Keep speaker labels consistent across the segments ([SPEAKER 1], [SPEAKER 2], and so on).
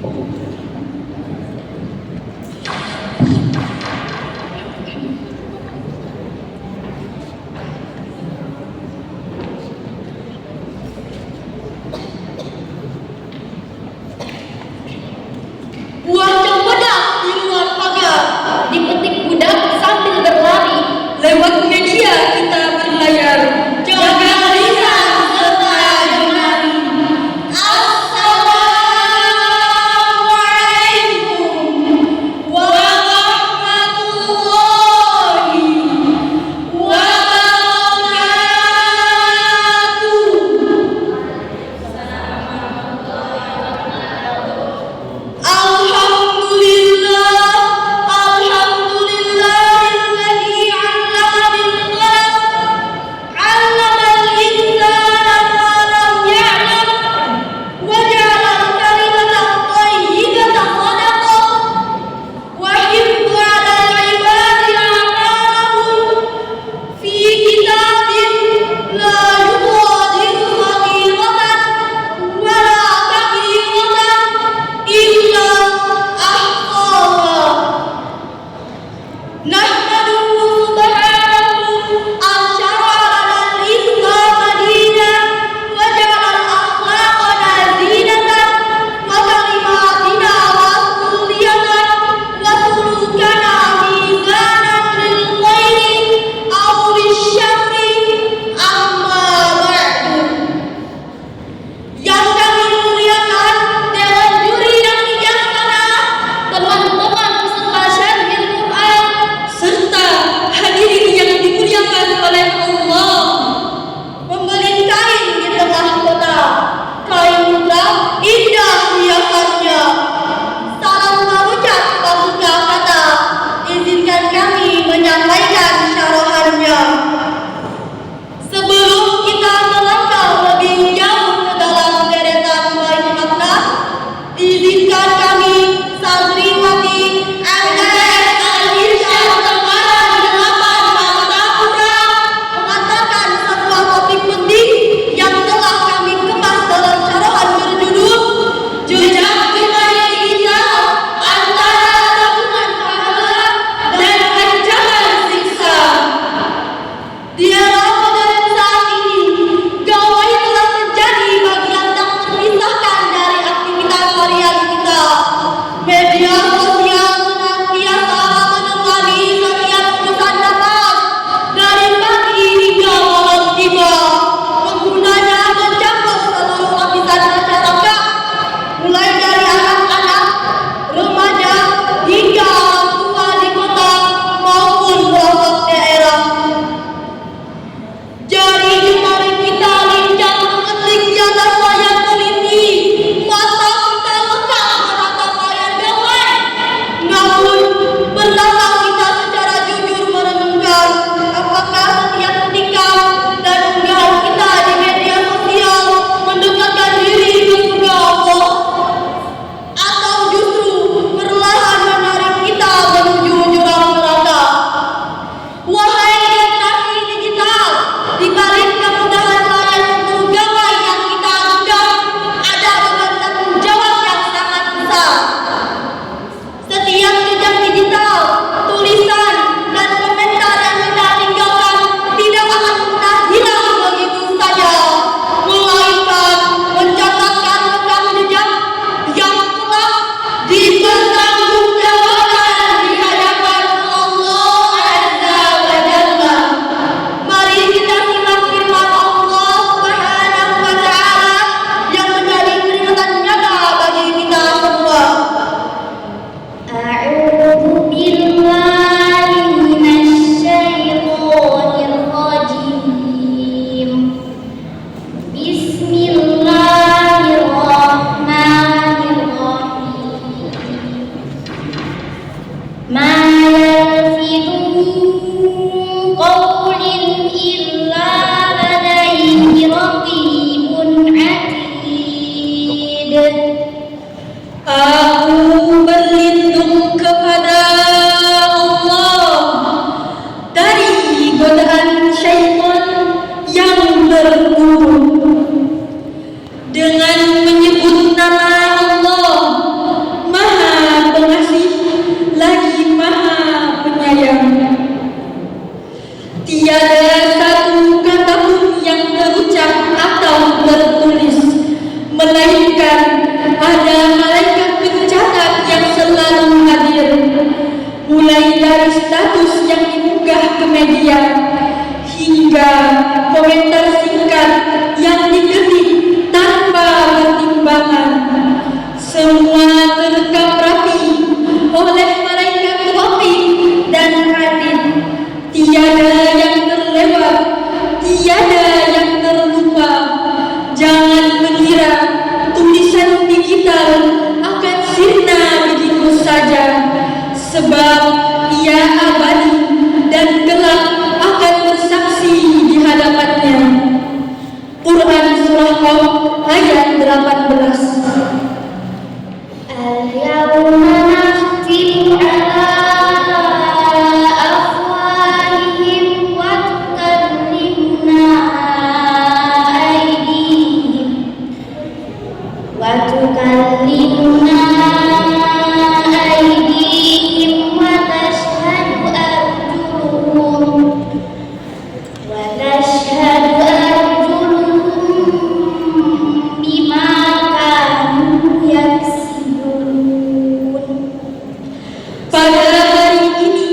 [SPEAKER 1] Buah cempedak di luar pagar, dipetik budak sambil berlari. Lewat media kita berlayar, jaga lisan serta jemari. Assalamualaikum. ada malaikat pencatat yang selalu hadir, mulai dari status yang diunggah ke media hingga komentar singkat yang diketik tanpa pertimbangan. Semua terekam rapi oleh malaikat topik dan hadis. Tiada yang terlewat, tiada yang terlupa. Jangan mengira tulisan digital akan sirna begitu saja, sebab ia abadi dan kelak akan bersaksi di hadapannya. Quran Surah Qaf ayat 18.
[SPEAKER 2] Al-yawma nakhtimu ala afwahihim wa tukallimuna aydihim wa tashhadu arjuluhum bima kanu yaksibun.
[SPEAKER 1] Pada hari ini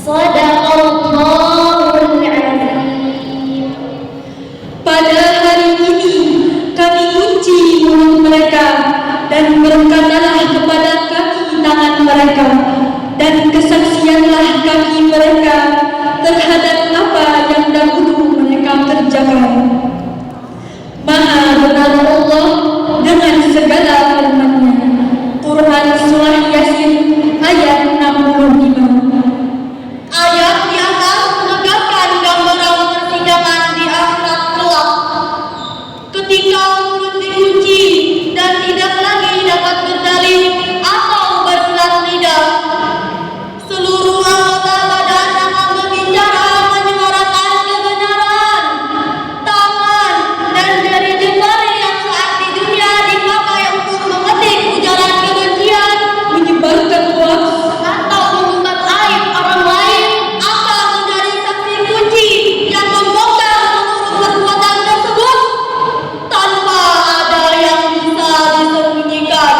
[SPEAKER 2] Shadaqallahul azim.
[SPEAKER 1] Pada hari ini kami kunci mulut mereka dan berkatalah kepada kaki tangan mereka dan kesaksianlah kaki mereka terhadap apa yang dahulu mereka kerjakan. Maha benar Allah dengan segala firman-Nya. Quran Surah Yasin ayat 65. Ayat di atas menegaskan gambaran persidangan di akhirat kelak. Ketika mulut dikunci dan tidak lagi dapat berdalih atau bersilat lidah, seluruh anggota badan akan berbicara menyuarakan kebenaran. Tangan dan jari jemari yang saat di dunia dipakai untuk mengetik ujaran kebencian, menyebarkan hoax atau mengumbar aib orang lain akan menjadi saksi kunci yang membongkar seluruh perbuatan tersebut tanpa ada yang bisa disembunyikan.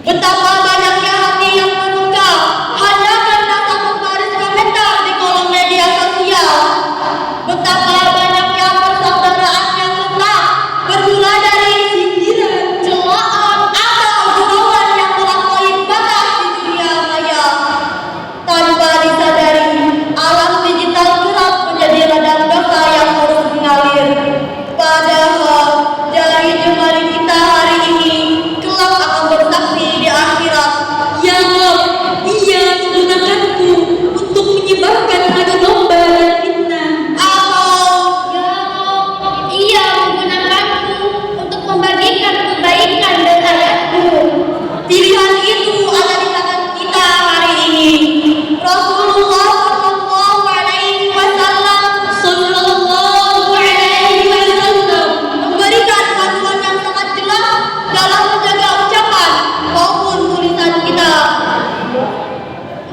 [SPEAKER 1] Betapa banyaknya hati yang terluka hanya karena satu baris komentar di kolom media sosial. Betapa banyaknya persaudaraan yang retak bermula dari sindiran, celaan, atau guruan yang melampaui batas di dunia maya. Tanpa disadari, alam digital kerap menjadi ladang dosa yang terus mengalir. Padahal dari jemari kita hari ini kelak akan bersaksi di akhirat. Ya Rob, ia menggunakanku untuk menyebarkan adu domba dan fitnah. Atau
[SPEAKER 2] Ya Rob, ia menggunakanku untuk membagikan kebaikan dan ayatku.
[SPEAKER 1] pilihan itu ada di tangan kita hari ini. Rasulullah Sallallahu Alaihi Wasallam memberikan panduan yang sangat jelas dalam menjaga ucapan maupun tulisan kita.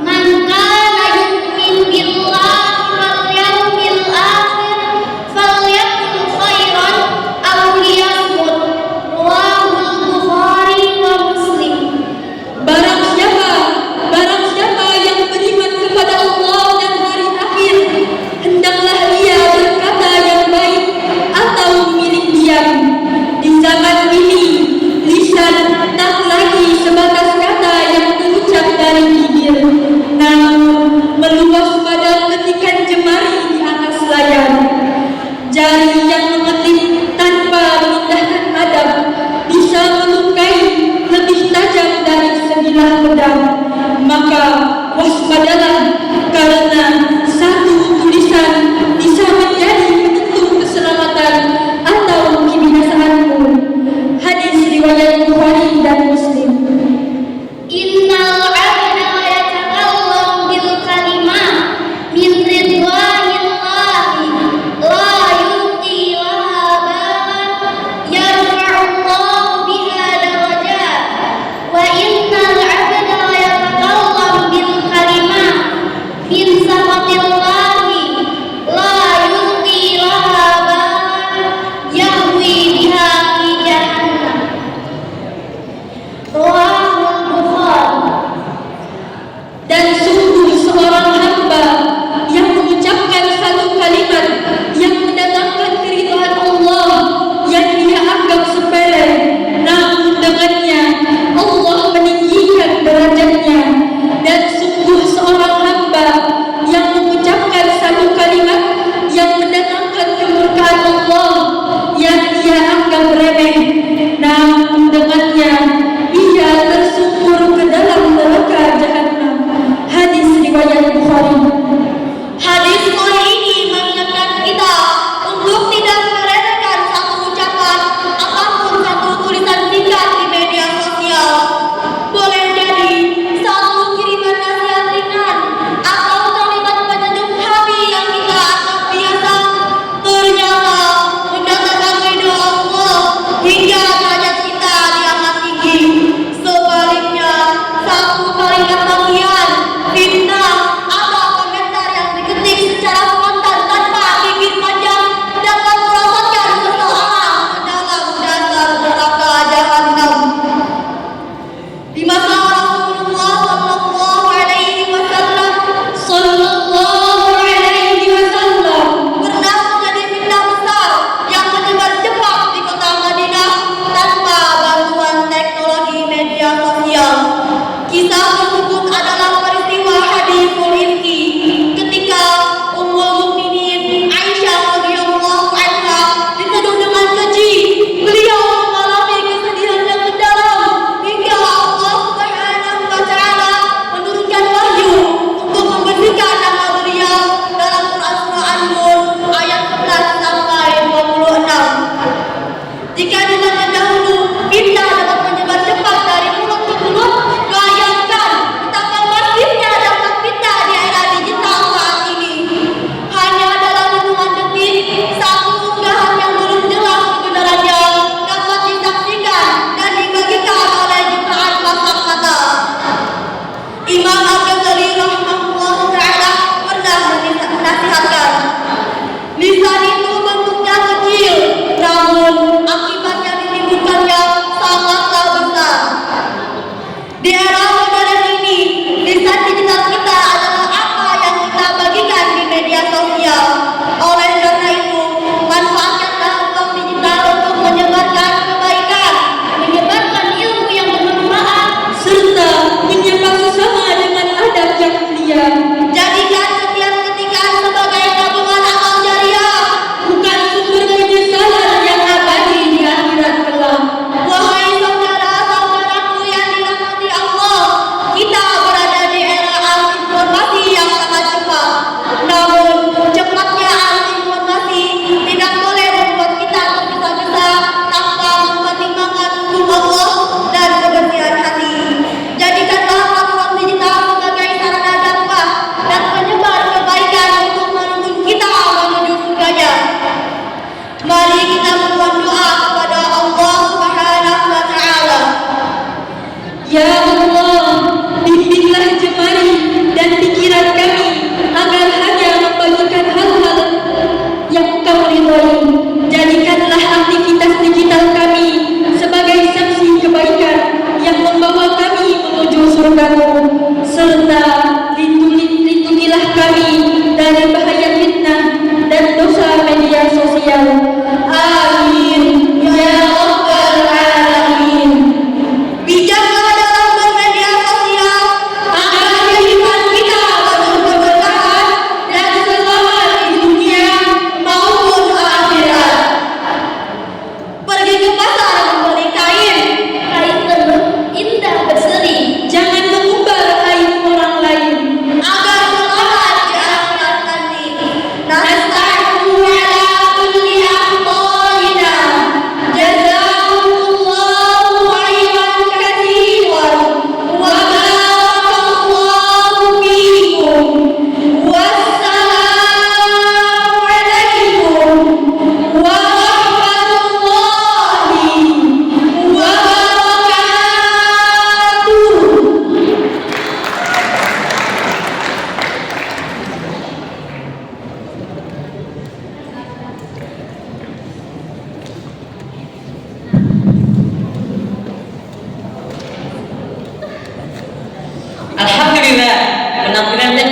[SPEAKER 2] Man kana yu'min billahi wal yawmil akhir falyakul khairan aw liyasmut. Rawahul Bukhari wa Muslim.
[SPEAKER 1] Barang siapa yang beriman kepada Allah dan hari akhir, hendaklah ia berkata yang baik atau memilih diam. Di zaman ini, lisan tak lagi sebatas kata yang terucap dari bibir, namun meluas pada ketikan jemari di atas layar. Jari yang mengetik tanpa mengindahkan adab bisa melukai lebih tajam dari sebilah pedang. Maka waspadalah, karena satu tulisan bisa menjadi penentu keselamatan atau kebinasaanmu. Hadis riwayat Bukhari dan Muslim.
[SPEAKER 2] Innal 'abda la yatakallam bil kalimah min ridwanillahi la yuti laha balan yarfa'ullahu biha darajat wa innal 'abda la yatakallam bil kalimah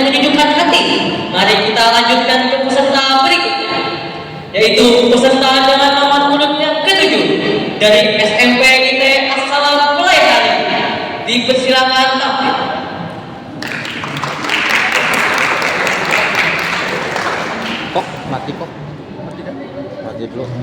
[SPEAKER 3] menyejukkan hati. Mari kita lanjutkan ke peserta berikutnya, yaitu peserta dengan nomor urut yang ke-7 dari SMP IT Assalam Pelayaran. Dipersilakan tampil.
[SPEAKER 4] Kok mati kok? Mati dulu.